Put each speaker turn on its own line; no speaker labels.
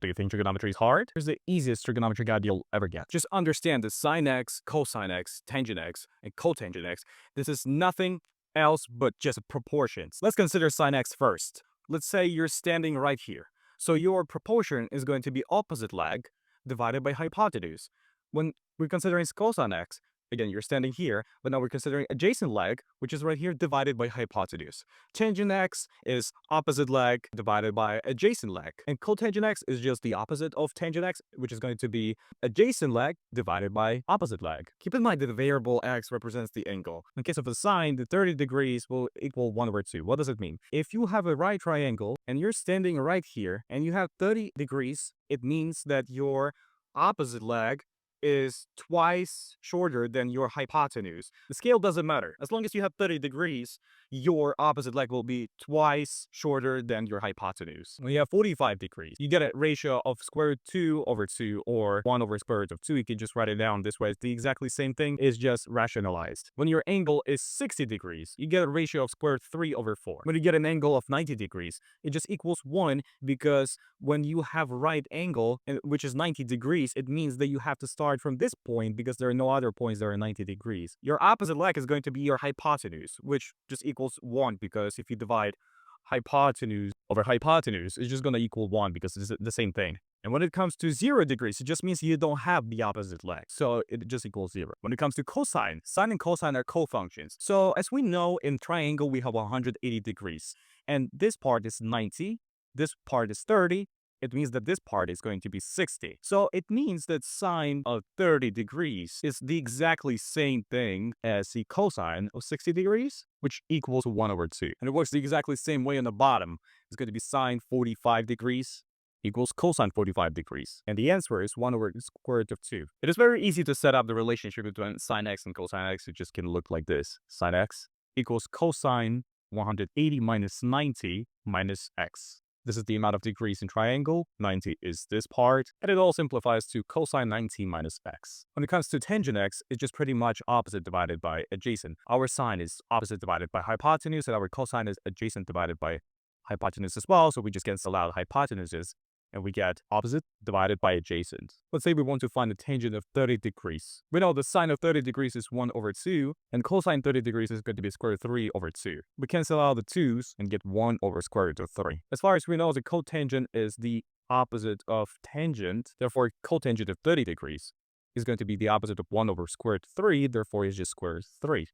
Do you think trigonometry is hard? Here's the easiest trigonometry guide you'll ever get. Just understand that sine x, cosine x, tangent x, and cotangent x. This is nothing else but just proportions. Let's consider sine x first. Let's say you're standing right here. So your proportion is going to be opposite leg divided by hypotenuse. When we're considering cosine x, again, you're standing here, but now we're considering adjacent leg, which is right here, divided by hypotenuse. Tangent x is opposite leg divided by adjacent leg. And cotangent x is just the opposite of tangent x, which is going to be adjacent leg divided by opposite leg. Keep in mind that the variable x represents the angle. In case of a sine, the 30 degrees will equal 1 over 2. What does it mean? If you have a right triangle and you're standing right here and you have 30 degrees, it means that your opposite leg is twice shorter than your hypotenuse. The scale doesn't matter. As long as you have 30 degrees, your opposite leg will be twice shorter than your hypotenuse. When you have 45 degrees, you get a ratio of square root 2 over 2 or 1 over square root of 2. You can just write it down this way. It's the exactly same thing. It's just rationalized. When your angle is 60 degrees, you get a ratio of square root 3 over 4. When you get an angle of 90 degrees, it just equals 1 because when you have a right angle, which is 90 degrees, it means that you have to start from this point because there are no other points that are 90 degrees. Your opposite leg is going to be your hypotenuse, which just equals 1 because if you divide hypotenuse over hypotenuse, it's just going to equal 1 because it's the same thing. And when it comes to 0 degrees, it just means you don't have the opposite leg. So it just equals 0. When it comes to cosine, sine and cosine are cofunctions. So as we know, in triangle, we have 180 degrees. And this part is 90. This part is 30. It means that this part is going to be 60. So it means that sine of 30 degrees is the exactly same thing as the cosine of 60 degrees, which equals 1 over 2. And it works the exactly same way on the bottom. It's going to be sine 45 degrees equals cosine 45 degrees. And the answer is 1 over the square root of 2. It is very easy to set up the relationship between sine x and cosine x. It just can look like this. Sine x equals cosine 180 minus 90 minus x. This is the amount of degrees in triangle. 90 is this part. And it all simplifies to cosine 90 minus x. When it comes to tangent x, it's just pretty much opposite divided by adjacent. Our sine is opposite divided by hypotenuse, and our cosine is adjacent divided by hypotenuse as well. So we just cancel out hypotenuses, and we get opposite divided by adjacent. Let's say we want to find the tangent of 30 degrees. We know the sine of 30 degrees is 1 over 2, and cosine 30 degrees is going to be square root 3 over 2. We cancel out the 2's and get 1 over square root of 3. As far as we know, the cotangent is the opposite of tangent. Therefore, cotangent of 30 degrees is going to be the opposite of 1 over square root 3. Therefore, it's just square root 3.